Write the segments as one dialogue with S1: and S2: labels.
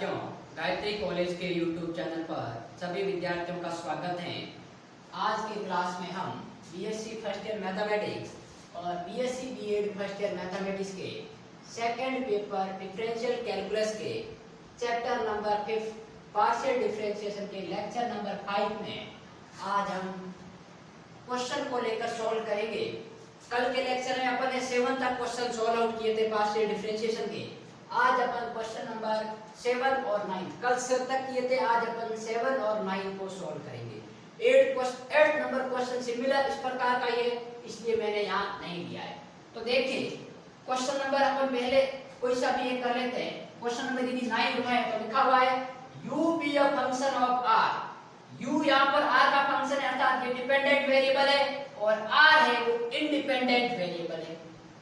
S1: विद्यार्थियों, गायत्री कॉलेज के YouTube channel पर सभी विद्यार्थियों का स्वागत है। आज की क्लास में हम बीएससी फर्स्ट ईयर मैथमेटिक्स और BSc BEd first year mathematics के सेकंड पेपर डिफरेंशियल कैलकुलस के चैप्टर नंबर 5 पार्शियल डिफरेंशिएशन के लेक्चर नंबर 5 में आज हम क्वेश्चन को लेकर सॉल्व करेंगे। कल के लेक्चर में अपन ने 7 तक क्वेश्चन सॉल्व आउट किए थे पार्शियल डिफरेंशिएशन के। आज अपन क्वेश्चन नंबर 7 और 9 कल 7 तक किए थे, आज अपन 7 और 9 को सॉल्व करेंगे। 8 नंबर क्वेश्चन सिमिलर इस प्रकार का ये, इसलिए मैंने यहाँ नहीं लिया है। तो देखिए क्वेश्चन नंबर अपन पहले कोई सा भी कर लेते हैं। क्वेश्चन नंबर यदि 9 उठाए तो लिखा हुआ है u be a function of r। u यहाँ पर r का फंक्शन है, अर्थात ये डिपेंडेंट वेरिएबल है और r है वो इंडिपेंडेंट वेरिएबल है,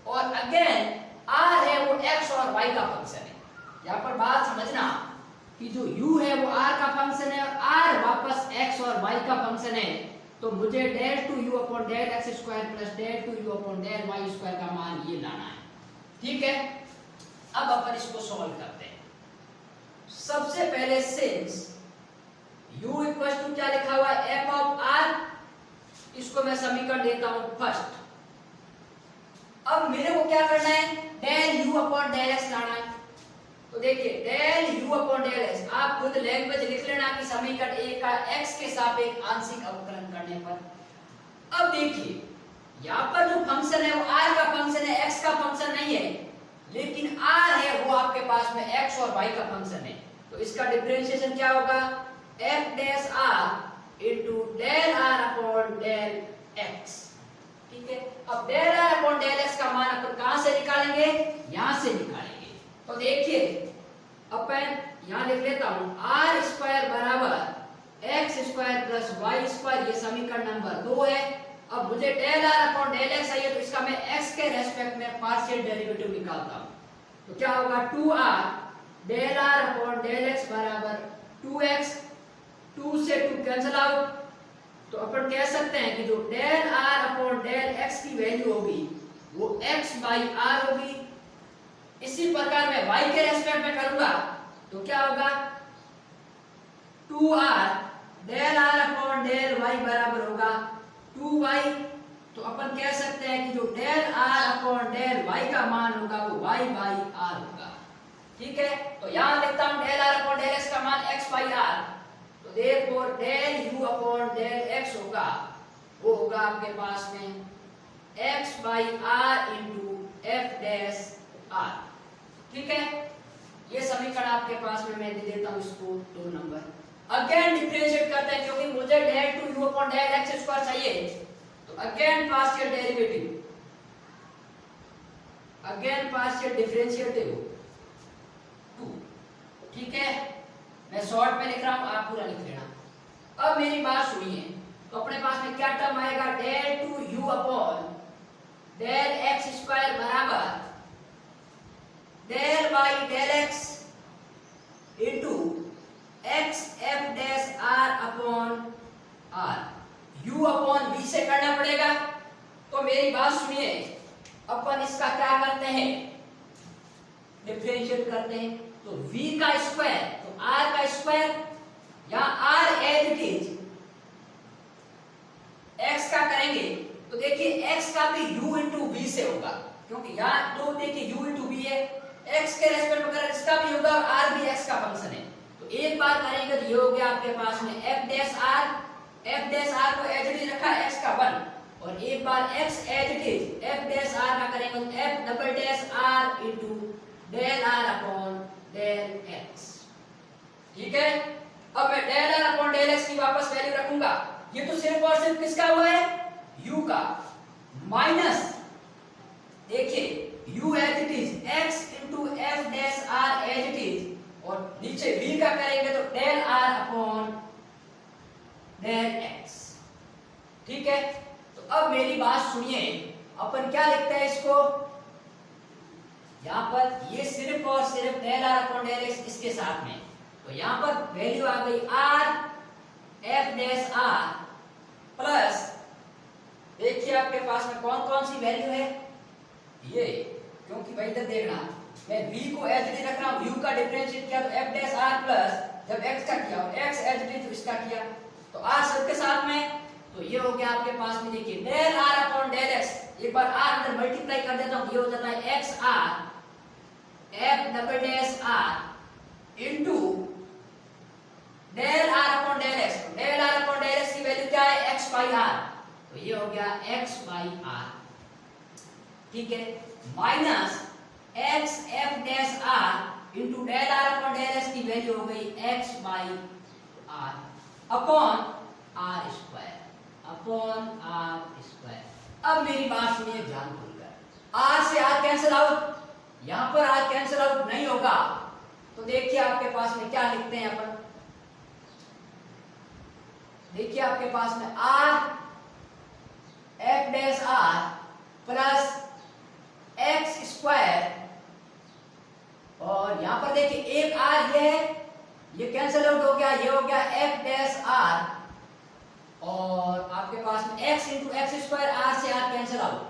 S1: और अगेन r है वो x और y का फंक्शन है। यहाँ पर बात समझना कि जो u है वो r का फंक्शन है और r वापस x और y का फंक्शन है, तो मुझे del two u upon del x square plus del two u upon del y square का मान ये लाना है। ठीक है, अब अपन इसको सॉल्व करते हैं। सबसे पहले सिंस u इक्वल टू क्या लिखा हुआ है f ऑफ r, इसको मैं समीकरण देता हूं फर्स्ट। अब मेरे को क्या करना है, del u upon del x लाना है। तो देखिए del u upon del x, आप खुद लैंग्वेज लिख लेना कि समीकरण a का x के सापेक्ष आंशिक अवकलन करने पर। अब देखिए यहाँ पर जो फंक्शन है वो r का फंक्शन है, x का फंक्शन नहीं है, लेकिन r है वो आपके पास में x और y का फंक्शन है। तो इसका डिफरेंशिएशन क्या होगा, f dash r into del r upon del x। ठीक है, अब del r upon del x का मान अपन कहां से निकालेंगे, यहां से निकालेंगे। तो देखिए अपन यहां लिख लेता हूं r स्क्वायर बराबर x square plus y square, ये समीकरण नंबर 2 है। अब मुझे del r upon del x चाहिए, तो इसका मैं x के रेस्पेक्ट में पार्शियल डेरिवेटिव निकालता हूं। तो क्या होगा 2r del r upon del x बराबर 2x, 2 से 2 कैंसिल आउट। तो अपन कह सकते हैं कि जो del r upon del x की वैल्यू होगी वो x बाई r होगी। इसी प्रकार मैं y के रेस्पेक्ट में करूंगा तो क्या होगा 2r del r upon del y बराबर होगा 2y। तो अपन कह सकते हैं कि जो del r upon del y का मान होगा वो y बाई r होगा। ठीक है, तो यहां लिखता हूं del r upon del x का मान x बाई r। तो therefore del u upon del x होगा वो होगा आपके पास में x by r into f dash r। ठीक है, ये समीकरण आपके पास में मैं दे देता हूं इसको 2 नंबर। अगेन डिफरेंशिएट करते हैं क्योंकि मुझे del two u upon del x square चाहिए। तो again partial derivative, again partial differentiation 2। ठीक है, मैं शॉर्ट में लिख रहा हूं, आप पूरा लिख लेना। अब मेरी बात सुनिए, तो अपने पास में क्या टर्म आएगा, del two u upon del x square बराबर del by del x into x f dash r upon r। u upon v से करना पड़ेगा। तो मेरी बात सुनिए, अपन इसका क्या करते हैं, डिफरेंशिएट करते हैं। तो v का स्क्वायर तो r का स्क्वायर, यहां r as it is x का करेंगे तो देखिए x का भी u इंटू v से होगा, क्योंकि यहां तो देखिए u इंटू v है, x के रेस्पेक्ट में अगर इसका भी होगा, r भी x का फंक्शन है। तो एक बार करेंगे तो ये हो गया आपके पास में f डैश r को एज इट इज रखा x का 1, और एक बार x as it is f dash r का करेंगे तो f double dash r into del r upon del x। ठीक है, अब मैं del r upon del x की वापस वैल्यू रखूंगा। ये तो सिर्फ और सिर्फ किसका हुआ है, u का, माइनस देखिए u as it is x into f dash r as it is, और नीचे v का करेंगे तो del r upon del x। ठीक है, तो अब मेरी बात सुनिए, अपन क्या लिखते हैं इसको, यहाँ पर ये सिर्फ और सिर्फ del r upon del x इसके साथ में, तो यहाँ पर वैल्यू आ गई r f dash r plus, देखिए आपके पास में कौन कौन सी वैल्यू है ये, क्योंकि वही तक देखना, मैं v को एच डी रख रहा हूँ, u का डिफरेंशिएट किया तो f डैश r प्लस जब x का किया और x एच डी तो इसका किया तो r सबके साथ में, तो ये हो गया आपके पास में देखिए del r upon del x, एक बार r अंदर मल्टीप्लाई कर देता हूँ, ये हो जाता है x r f double dash r into del r upon del x, del r upon del x की वैल्यू क्या है x बाई r, तो ये हो गया x बाई r, ठीक है, minus x f dash r into del r upon del x की वैल्यू हो गई x by r upon r square, upon r square. अब मेरी बात सुनिए ध्यान खुलकर, r से r कैंसिल आउट, यहां पर r कैंसिल आउट नहीं होगा, तो देखिए आपके पास में क्या लिखते हैं अपन, देखिए आपके पास में r f dash r plus x square, और यहां पर देखिए एक r ये कैंसिल आउट हो गया, ये हो गया f डैश r, और आपके पास में x into x square, r से r कैंसिल आउट,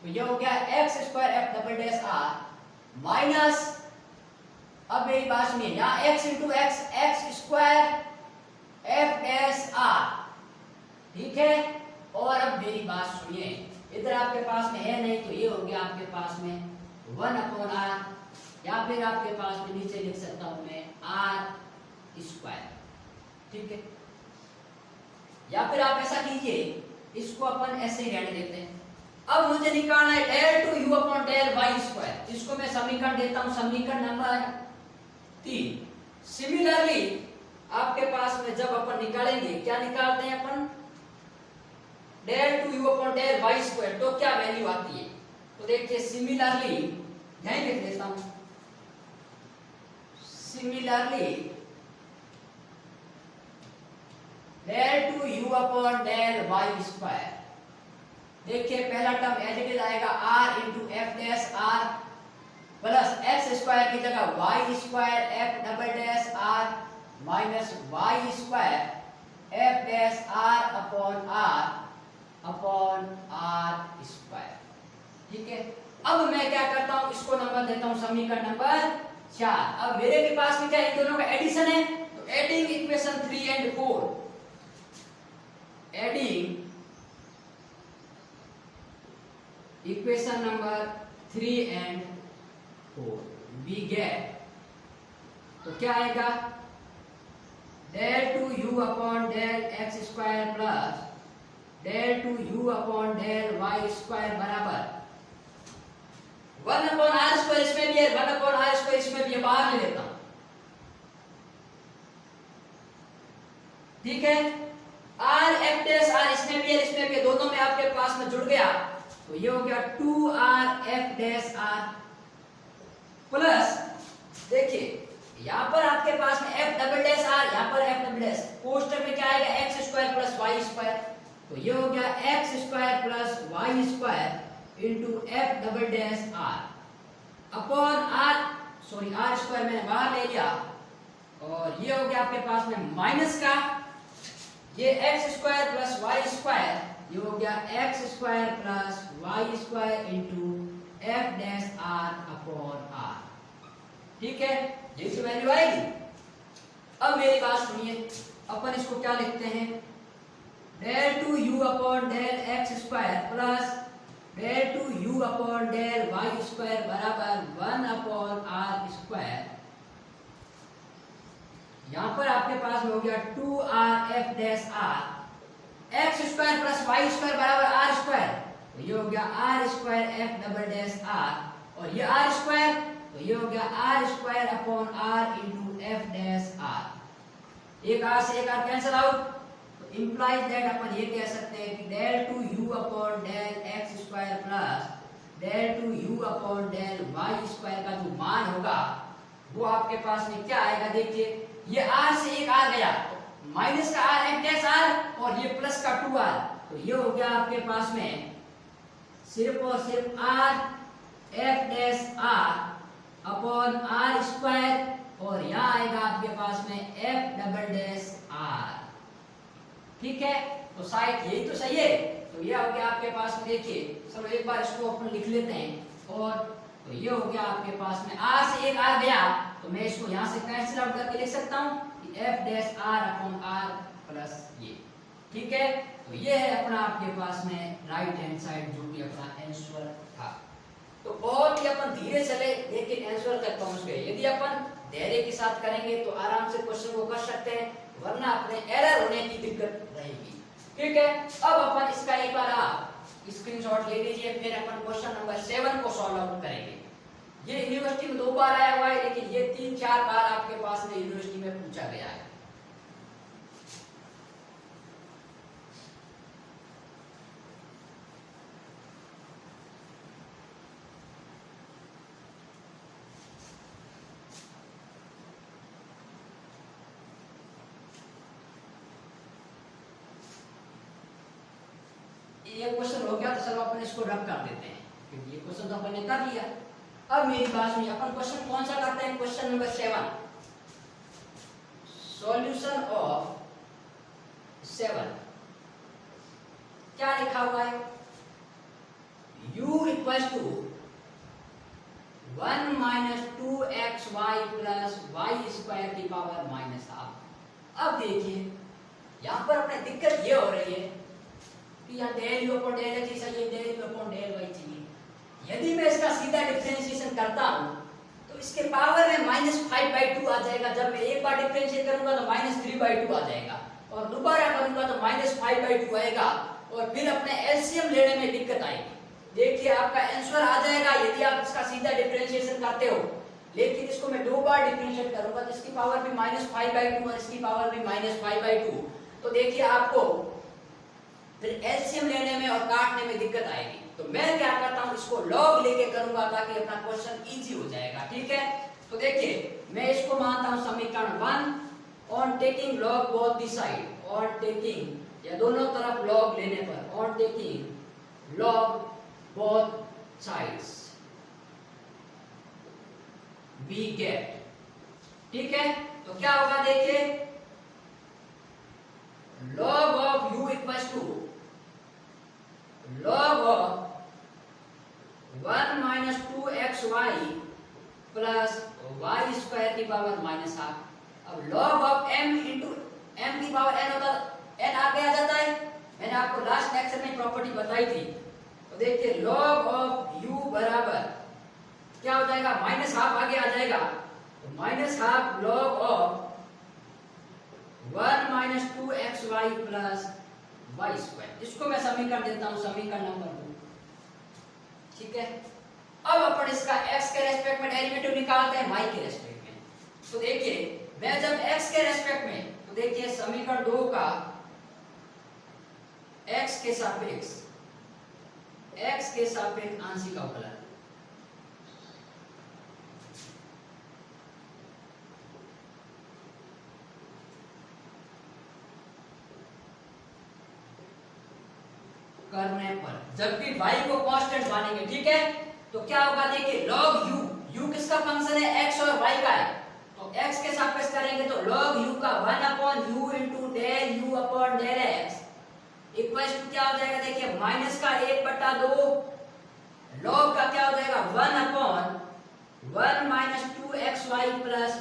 S1: तो ये हो गया x square f double dash r minus, अब मेरी बात सुनिए, यहाँ x into x x square f dash r, ठीक है, और अब मेरी बात सुनिए, इधर आपके पास में है नहीं तो ये हो गया आपके पास में 1 अपॉन r, या फिर आपके पास में नीचे लिख सकता हूं मैं r स्क्वायर, ठीक है, या फिर आप ऐसा कीजिए, इसको अपन ऐसे ही रहने देते हैं। अब मुझे निकालना है del two u upon del y square, इसको मैं समीकरण देता हूं, समीकरण नंबर 3। सिमिलरली आपके पास में जब अपन निकालेंगे, क्या निकालते हैं अपन, del two u upon del y square, तो क्या वैल्यू आती है, तो देखिए सिमिलरली यहीं लिख देता हूं, similarly del two u upon del y square, देखिए पहला टर्म एज इट इज आएगा r into f dash r plus x square की जगह y square f double dash r minus y square f dash r upon r square, ठीक है। अब मैं क्या करता हूं, इसको नंबर देता हूं समीकरण नंबर 4। अब मेरे के पास में क्या इन दोनों का एडिशन है, तो adding equation 3 and 4, adding equation number 3 and 4 we get, तो क्या आएगा, del two u upon del x square plus del two u upon del y square बराबर 1 अपॉन आर स्क्वायर, इसमें भी है 1 अपॉन आर स्क्वायर, इसमें भी है, बाहर ले लेता हूं, ठीक है, आर एफ डैश आर इसमें भी है, इसमें भी है, दोनों में आपके पास में जुड़ गया, तो ये हो गया 2r f dash r plus, देखिए यहां पर आपके पास में f डबल डैश r, यहां पर f डबल डैश, कोष्टक में क्या आएगा x square plus y square, तो ये हो गया x square plus y square into f double dash r upon r, sorry r square मैंने बाहर ले लिया, और ये हो गया आपके पास में माइनस का, ये x square plus y square, ये हो गया x square plus y square into f dash r upon r, ठीक है, ये तो वैल्यू आएगी। अब मेरी बात सुनिए, अपन इसको क्या लिखते हैं, del two u upon del x square plus del two u upon del y square बराबर 1 अपॉन r स्क्वायर, यहां पर आपके पास हो गया 2r f dash r, x square plus y square बराबर आर स्क्वायर, तो ये हो गया r square f double dash r, और ये आर स्क्वायर, तो ये हो गया r square upon r into f dash r, एक आर से एक आर कैंसिल आउट, तो इंप्लाइज दैट अपन ये कह सकते हैं कि del two u upon del x square plus del two u upon del y square का जो मान होगा वो आपके पास में क्या आएगा, देखिए ये आर से एक आर गया, माइनस का आर एफ डैश आर और ये प्लस का 2r, तो ये हो गया आपके पास में सिर्फ और सिर्फ r f dash r upon r square, और यहाँ आएगा आपके पास में एफ डबल डैश आर, ठीक है, तो शायद यही तो सही है, तो ये हो गया आपके पास में, देखिए चलो एक बार इसको अपन लिख लेते हैं, और तो ये हो गया आपके पास में r से एक आ गया, तो मैं इसको यहाँ से कैंसिल आउट करके लिख सकता हूँ कि f dash r upon r plus ये। ठीक है, तो ये है अपना आपके पास में राइट हैंड साइड जो कि अपना आंसर था। तो बहुत ही अपन धीरे चले लेकिन आंसर तक पहुंच गए। यदि अपन धैर्य के साथ करेंगे तो आराम से क्वेश्चन को कर सकते हैं, वरना अपने एरर होने की दिक्कत रहेगी। ठीक है, अब अपन इसका एक बार आप स्क्रीनशॉट ले लीजिए, फिर अपन क्वेश्चन नंबर 7 को सॉल्व आउट करेंगे। ये यूनिवर्सिटी में 2 बार आया हुआ है, लेकिन ये 3-4 बार आपके पास में यूनिवर्सिटी में पूछा गया है। ये क्वेश्चन हो गया, तो चलो अपन इसको रब कर देते हैं क्योंकि ये क्वेश्चन तो अपन ने कर लिया। अब मेरी बात सुनिए, अपन क्वेश्चन कौन सा करते हैं? Question number 7, solution of 7। क्या लिखा हुआ है? u equals to 1 minus 2xy plus y square की पावर माइनस हाफ। अब देखिए यहाँ पर अपने दिक्कत ये हो रही है कि यहाँ del u upon del x चाहिए, del u upon del y चाहिए। यदि मैं इसका सीधा डिफरेंशिएशन करता हूँ तो इसके पावर में -5/2 आ जाएगा। जब मैं एक बार डिफरेंशिएट करूंगा तो -3/2 आ जाएगा, और दोबारा करूंगा तो -5/2 आएगा, और फिर अपने एलसीएम लेने में दिक्कत आएगी। देखिए आपका आंसर आ जाएगा यदि आप इसका सीधा डिफरेंशिएशन करते हो, लेकिन इसको मैं 2 बार डिफरेंशिएट करूंगा तो इसकी पावर भी -5/2 और इसकी पावर भी -5/2। तो देखिए आपको फिर एलसीएम लेने में और काटने में दिक्कत आएगी। तो मैं क्या करता हूं, इसको लॉग लेके करूंगा ताकि अपना क्वेश्चन इजी हो जाएगा। ठीक है, तो देखिए मैं इसको मानता हूं समीकरण 1 on taking log both the side, और टेकिंग या दोनों तरफ लॉग लेने पर, on taking log both sides we get. ठीक है, तो क्या होगा देखिए, log of u equals to log of 1 minus 2xy plus y square की पावर माइनस हाफ। अब log of m into m की पावर n होता, n आगे आ जाता है। मैंने आपको लास्ट लेक्चर में प्रॉपर्टी बताई थी। तो देखिए log of u बराबर क्या हो जाएगा, माइनस हाफ आगे आ जाएगा, तो minus half log of 1 minus 2xy plus y square. इसको मैं समीकरण देता हूं, समीकरण नंबर 2। ठीक है, अब अपन इसका x के रेस्पेक्ट में डेरिवेटिव निकालते हैं y के रेस्पेक्ट में। तो देखिए मैं जब x के रेस्पेक्ट में, तो देखिए समीकरण 2 का x के सापेक्ष आंशिक अवकलन, करने पर जबकि y को कांस्टेंट मानेंगे। ठीक है, तो क्या होगा देखिए log u किसका फंक्शन है, x और y का है, तो x के सापेक्ष करेंगे तो log u का 1/u into del u upon del x equals to क्या हो जाएगा देखिए, माइनस का 1/2 log का क्या हो जाएगा 1/1 minus 2xy plus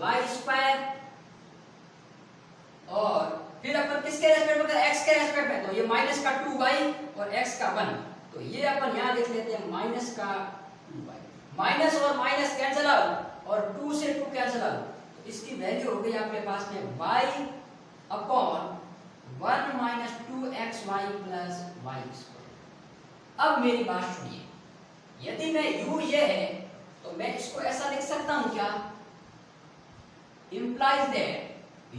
S1: y square, और फिर अपन किसके रेस्पेक्ट में, x के रेस्पेक्ट में, तो ये माइनस का 2y और x का 1, तो ये अपन यहां लिख लेते हैं माइनस का 2y। माइनस और माइनस कैंसिल आउट और 2 से 2 कैंसिल आउट, तो इसकी वैल्यू हो गई आपके पास में y upon 1 minus 2xy plus y square. अब मेरी बात सुनिए, यदि मैं u ये है तो मैं इसको ऐसा लिख सकता हूं क्या, इंप्लाइज दैट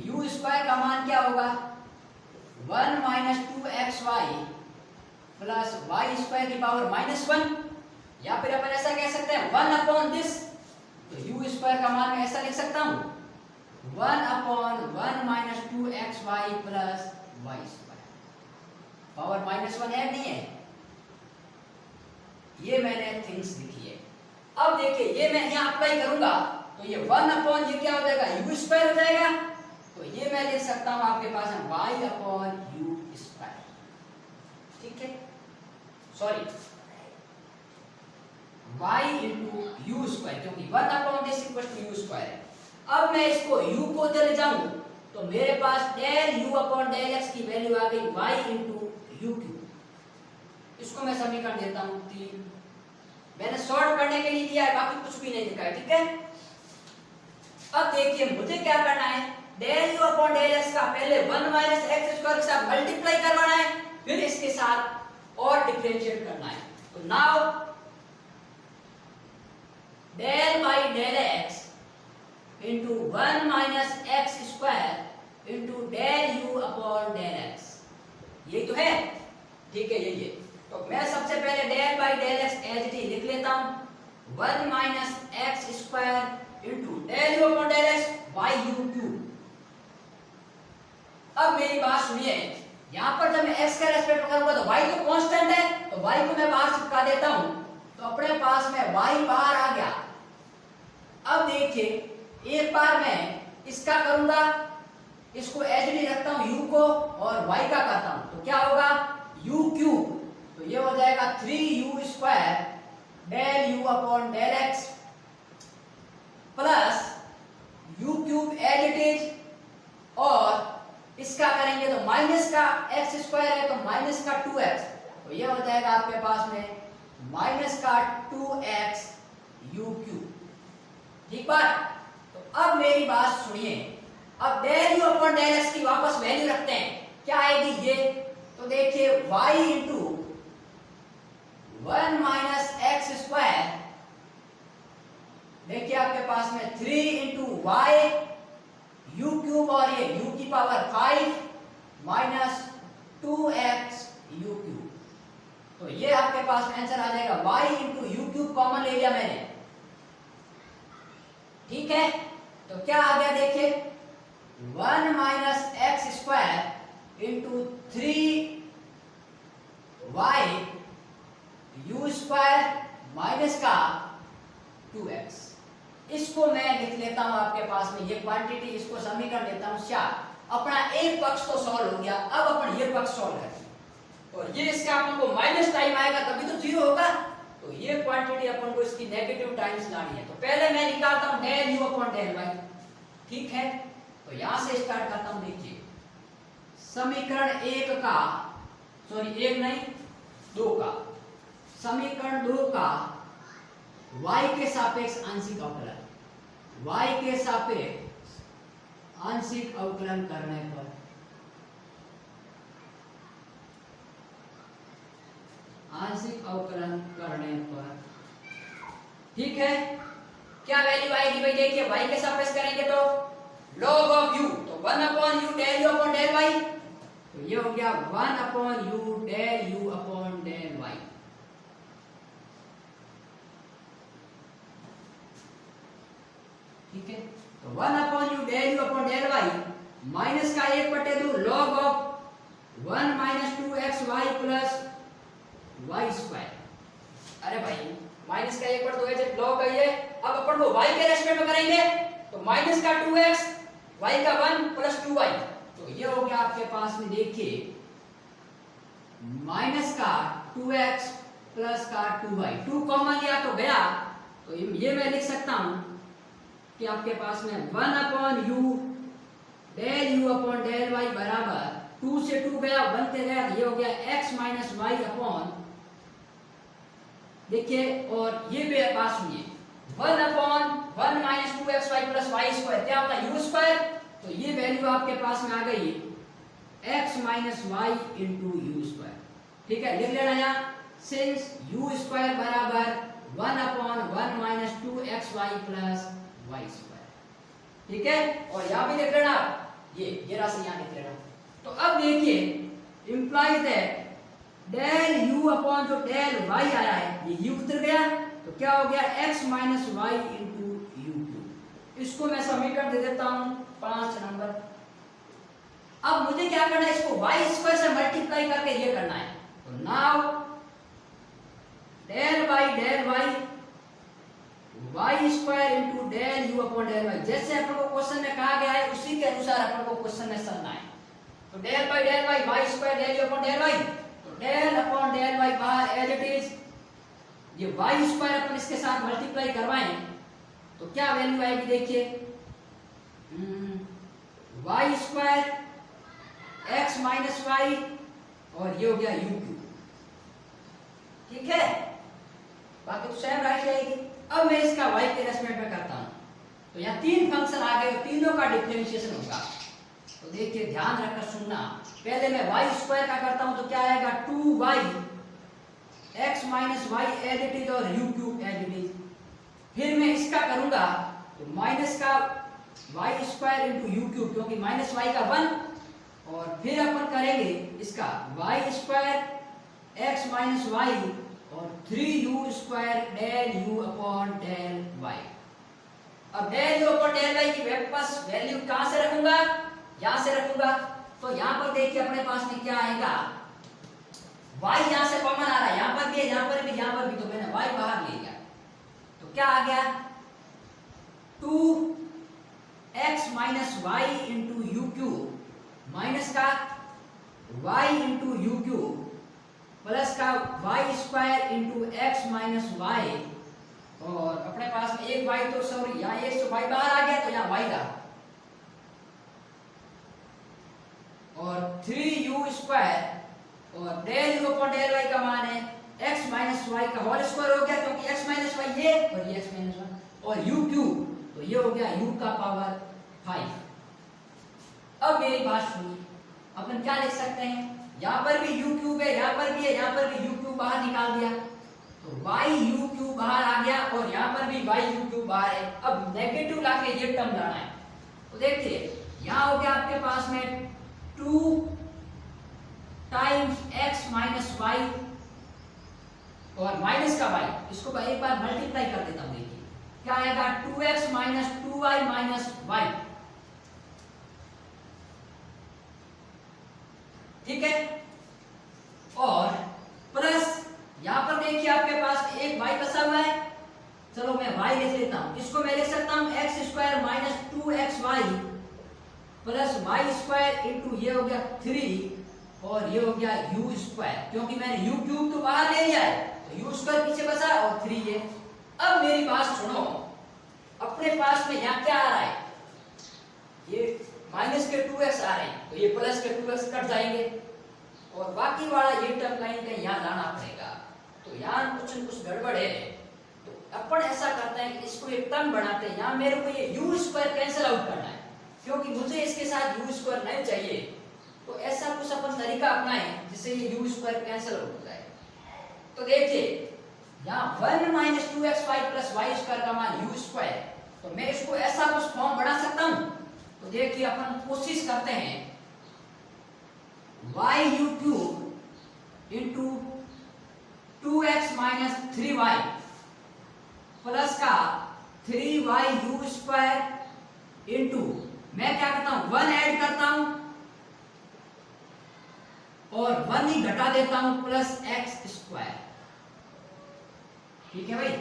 S1: u स्क्वायर का मान क्या होगा 1 minus 2xy plus y square की पावर -1, या फिर अपन ऐसा कह सकते हैं 1 अपॉन दिस, तो u स्क्वायर का मान मैं ऐसा लिख सकता हूं 1 upon 1 minus 2xy plus y square. Power -1 है नहीं है, ये मैंने थिंग्स लिखी है। अब देखिए ये मैं यहां अप्लाई करूंगा तो ये 1 अपॉन ये क्या हो जाएगा u स्क्वायर हो जाएगा, तो ये मैं लिख सकता हूं आपके पास है y अपॉन u स्क्वायर। ठीक है, sorry y into you square, क्योंकि 1/(x) = है। अब मैं इसको u को ले जाऊं तो मेरे पास डेल u/(x) की वैल्यू आ गई y इंटू यू क्यूब। इसको मैं समीकरण देता हूं 3। मैंने सॉल्व करने के लिए दिया है, बाकी कुछ भी नहीं लिखा है, ठीक है। अब देखिए मुझे क्या करना है, डेल u/(x) का पहले 1 - x² के साथ मल्टीप्लाई करवाना है, फिर इसके साथ और डिफरेंशिएट करना है। तो now del by del x into 1 - x² into del u/डेल x, यही तो है, ठीक है, यही है। तो मैं सबसे पहले del by del x as it is लिख लेता हूं, 1 - x² इंटू डेल u/डेल x बाई यू क्यूब। अब मेरी बात सुनिए, यहां पर जब मैं x का रेस्पेक्ट में करूंगा तो y तो कांस्टेंट है, तो y को मैं बाहर चिपका देता हूं, तो अपने पास में y बाहर आ गया। अब देखिए एक बार मैं इसका करूंगा, इसको एज इट इज रखता हूं u को, और y का करता हूं, तो क्या होगा u क्यूब, तो ये हो जाएगा 3u² डेल u/डेल x plus u cube as it is, और इसका करेंगे तो माइनस का x² है तो माइनस का 2x, तो ये हो जाएगा आपके पास में माइनस का 2x यू क्यूब, ठीक बात। तो अब मेरी बात सुनिए, अब डेल u/डेल x की वापस वैल्यू रखते हैं, क्या आएगी ये, तो देखिए y इंटू 1 - x², देखिए आपके पास में 3 इंटू वाई यू क्यूब, और ये u की power 5 minus 2x u cube, तो ये आपके पास आंसर आ जाएगा y into u cube, common ले लिया मैंने, ठीक है। तो क्या आ गया देखिए 1 - x² into 3y u² minus का 2x। इसको मैं लिख लेता हूं आपके पास में ये क्वांटिटी, इसको समीकरण देता हूं 4। अपना एक पक्ष तो सॉल्व हो गया, अब अपन ये पक्ष सॉल्व करें, और ये इसका अपन को माइनस टाइम आएगा तभी तो 0 होगा, तो ये क्वांटिटी अपन को इसकी नेगेटिव टाइम्स लानी है। तो पहले मैं निकालता हूं डेल u/डेल y, ठीक है। तो यहां से स्टार्ट करता हूं, देखिए समीकरण 1 का, सॉरी 1 नहीं 2 का, समीकरण 2 का y के सापेक्ष आंशिक अवकलन, y के सापेक्ष आंशिक अवकलन करने पर ठीक है, क्या वैल्यू आएगी भाई, देखिए y के सापेक्ष करेंगे तो log ऑफ u, तो 1/u डेल u/डेल y, तो ये हो गया 1/u डेल u/डेल y, ठीक है। तो 1/u डेल u/डेल y माइनस का 1/2 log of 1 - 2xy plus y²। अरे भाई माइनस का 1/2 है, जब log का ये, अब अपन को y के रेस्पेक्ट में करेंगे तो माइनस का 2x, y का 1 प्लस 2y, तो ये हो गया आपके पास में, देखिए माइनस का 2x प्लस का 2y, 2 कॉमन लिया तो गया, तो ये मैं लिख सकता हूं कि आपके पास में 1/u डेल u/डेल y बराबर 2 से 2 गया, 1 से गया, ये हो गया x माइनस वाई अपॉन, देखिए, और ये भी बात सुनिए 1/1 माइनस 2xy प्लस y², क्या होता है u², तो ये वैल्यू आपके पास में आ गई x minus y into u², ठीक है, लिख लेना यहाँ, सिंस u² बराबर 1/1 माइनस 2xy प्लस y², ठीक है, और यहाँ भी लिख लेना, ये राशि यहाँ लिख लेना। तो अब देखिए implies that del u upon जो डेल y आया है, ये u उतर गया, तो क्या हो गया x minus y into u cube. इसको मैं समीकरण दे देता हूं 5 नंबर। अब मुझे क्या करना है, इसको y² से मल्टीप्लाई करके ये करना है, तो now del by del y² into del u upon del y, जैसे अपन को क्वेश्चन में कहा गया है उसी के अनुसार अपन को क्वेश्चन में चलना है। तो del by del y y² del u upon del y, तो डेल अपॉन डेल y बाहर एज इट इज ये वाई स्क्वायर अपन इसके साथ मल्टीप्लाई करवाएं तो क्या वैल्यू आएगी देखिए, y square x minus y और ये हो गया यू क्यूब। ठीक है, बाकी तो सेम राशि आएगी। अब मैं इसका y के रेस्पेक्ट में करता हूं तो यहाँ तीन फंक्शन आ गए और तीनों का डिफरेंशिएशन होगा। तो देखिए ध्यान रखकर सुनना, पहले मैं y स्क्वायर का करता हूं तो क्या आएगा 2y x minus y as it is और u cube as it is. फिर मैं इसका करूंगा तो माइनस का y square into u cube, क्योंकि माइनस वाई का 1, और फिर अपन करेंगे इसका y square x minus y और 3u square del u upon del y। अब del u upon del y की वापस वैल्यू कहां से रखूंगा, यहां से रखूंगा। तो यहां पर देखिए अपने पास में क्या आएगा, y यहां से कॉमन आ रहा है, यहां पर भी यहां पर भी यहां पर भी, तो मैंने y बाहर ले लिया तो क्या आ गया 2x minus y into u cube minus का y into u cube plus का y square into x minus y, और अपने पास में एक y तो सॉरी यहाँ एक तो y बाहर आ गया तो यहाँ y रहा, और 3u स्क्वायर और del u upon del y का मान है x माइनस वाई का होल स्क्वायर हो गया, क्योंकि x माइनस वाई ये और ये x माइनस वाई, और u क्यूब तो ये हो गया u का पावर 5। अब मेरी बात सुनिए, अपन क्या लिख सकते हैं, यहाँ पर भी u क्यूब है, यहाँ पर भी है, यहाँ पर भी u क्यूब बाहर निकाल दिया तो y u क्यूब बाहर आ गया, और यहाँ पर भी y u क्यूब बाहर है। अब नेगेटिव लाके ये टर्म लाना है तो देखिए यहाँ हो गया आपके पास में 2 टाइम्स x माइनस वाई और माइनस का y, इसको एक बार मल्टीप्लाई कर देता हूं, देखिए क्या आएगा 2x minus 2y minus y। ठीक है, और प्लस यहां पर देखिए आपके पास एक y बचा हुआ है, चलो मैं y लिख लेता हूं, इसको मैं लिख सकता हूं x square minus 2xy plus y square into ये हो गया 3 और ये हो गया u स्क्वायर, क्योंकि मैंने u क्यूब तो बाहर ले लिया है तो u स्क्वायर पीछे बचा और 3 ये। अब मेरी बात सुनो, अपने पास में यहाँ क्या आ रहा है, ये माइनस के 2x आ रहे हैं तो ये प्लस के 2x कट जाएंगे और बाकी वाला ये टर्म लाइन का यहाँ लाना पड़ेगा, तो यहाँ कुछ न कुछ गड़बड़ है। तो अपन ऐसा करते हैं कि इसको एक टर्म बनाते हैं, यहाँ मेरे को ये u स्क्वायर कैंसिल आउट करना है, क्योंकि मुझे इसके साथ u स्क्वायर नहीं चाहिए, तो ऐसा कुछ अपन तरीका अपनाएं जिससे ये u स्क्वायर कैंसिल आउट हो जाए। तो देखिए यहाँ 1 minus 2xy plus y square का मान u स्क्वायर, तो मैं इसको ऐसा कुछ फॉर्म बना सकता हूं। तो देखिए अपन कोशिश करते हैं y u cube into 2x minus 3y plus का 3y u स्क्वायर इंटू मैं क्या करता हूं 1 ऐड करता हूं और 1 ही घटा देता हूं प्लस x स्क्वायर। ठीक है भाई,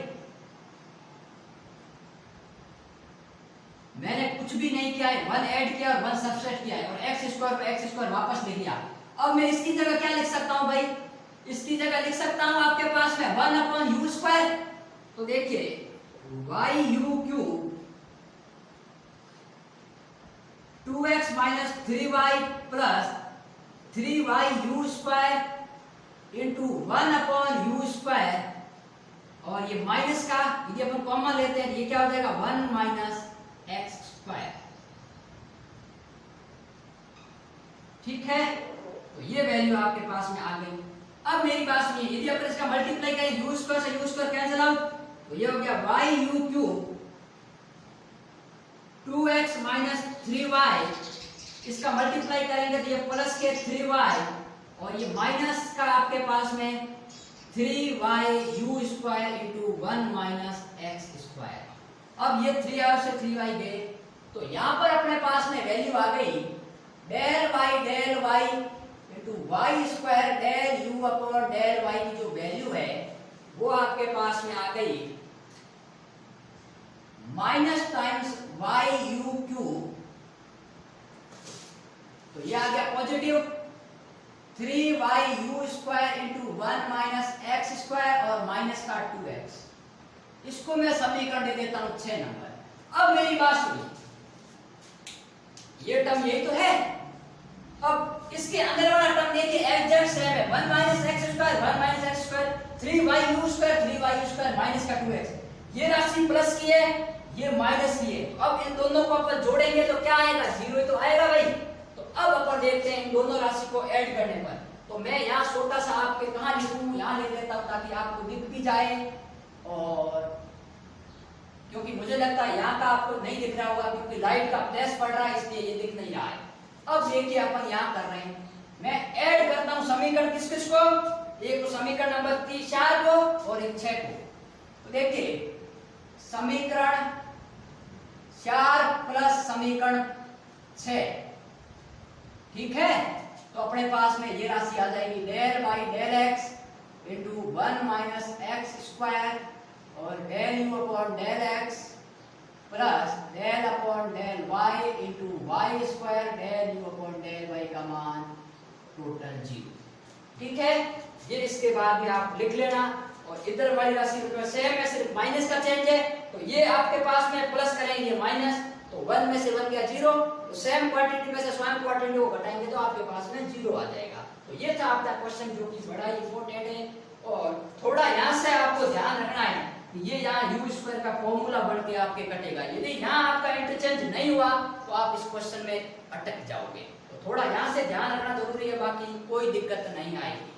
S1: मैंने कुछ भी नहीं किया है, 1 ऐड किया और 1 सब्ट्रैक्ट किया है और x स्क्वायर पर x स्क्वायर वापस ले लिया। अब मैं इसकी जगह क्या लिख सकता हूं भाई, इसकी जगह लिख सकता हूं आपके पास में 1 अपॉन u स्क्वायर। तो देखिए y u cube 2x minus 3y plus 3y u square into 1 upon u square, और ये माइनस का ये अपन कॉमन लेते हैं, ये क्या हो जाएगा 1 माइनस एक्स स्क्वायर। ठीक है, तो ये वैल्यू आपके पास में आ गई। अब मेरी बात सुनिए, यदि अपन इसका मल्टीप्लाई करें u स्क्वायर से u स्क्वायर कैंसिल आउट, तो ये हो गया y u cube 2x minus 3y, इसका मल्टीप्लाई करेंगे तो ये प्लस के 3y और ये माइनस का आपके पास में 3y u square into 1 minus x square. अब ये 3 से 3y गए तो यहाँ पर अपने पास में वैल्यू आ गई del y into y square del u upon del y की जो वैल्यू है वो आपके पास में आ गई minus times y u cube, तो ये आ गया positive 3y square into 1 minus x square और माइनस का 2x। इसको मैं समीकरण दे देता हूं 6 नंबर। अब मेरी बात सुनिए, ये टर्म यही तो है। अब इसके अंदर वाला टर्म देखिए एग्जैक्ट सेम है, 1 minus x square 1 minus x square 3y square minus का 2x। ये राशि प्लस की है, ये माइनस की है। अब इन दोनों को अपन जोड़ेंगे तो क्या आएगा, 0 ही तो आएगा भाई। तो अब अपन देखते हैं इन दोनों राशि को ऐड करने पर। तो मैं यहाँ छोटा सा आपके कहाँ लिखूं, यहाँ लिख लेता हूँ ताकि आपको दिख भी जाए, और क्योंकि मुझे लगता है यहाँ का आपको नहीं दिख रहा होगा क्योंकि लाइट का फ्लैश पड़ रहा है, इसलिए ये दिख नहीं रहा है। अब देखिए अपन यहाँ कर रहे हैं, मैं ऐड करता हूँ समीकरण किस किस को, एक तो समीकरण नंबर 4 को और एक 6 को। तो देखिए समीकरण 4 प्लस समीकरण 6, ठीक है। तो अपने पास में ये राशि आ जाएगी del by del x into 1 minus x square और del u upon del x plus del upon del y into y square del u upon del y का मान टोटल 0, ठीक है। ये इसके बाद भी आप लिख लेना। और इधर वाली राशि में सेम है, सिर्फ माइनस का चेंज है। तो ये आपके पास में प्लस करेंगे माइनस, तो 1 में से 1 गया 0, तो सेम क्वांटिटी में से स्वयं क्वांटिटी को घटाएंगे तो आपके पास में 0 आ जाएगा। तो ये था आपका क्वेश्चन जो कि बड़ा इंपॉर्टेंट है। और थोड़ा यहाँ से आपको ध्यान रखना है, ये यहाँ यू स्क्वायर का फॉर्मूला बढ़ के आपके कटेगा। यदि यहाँ आपका इंटरचेंज नहीं हुआ तो आप इस क्वेश्चन में अटक जाओगे। तो थोड़ा यहाँ से ध्यान रखना जरूरी है, बाकी कोई दिक्कत नहीं आएगी।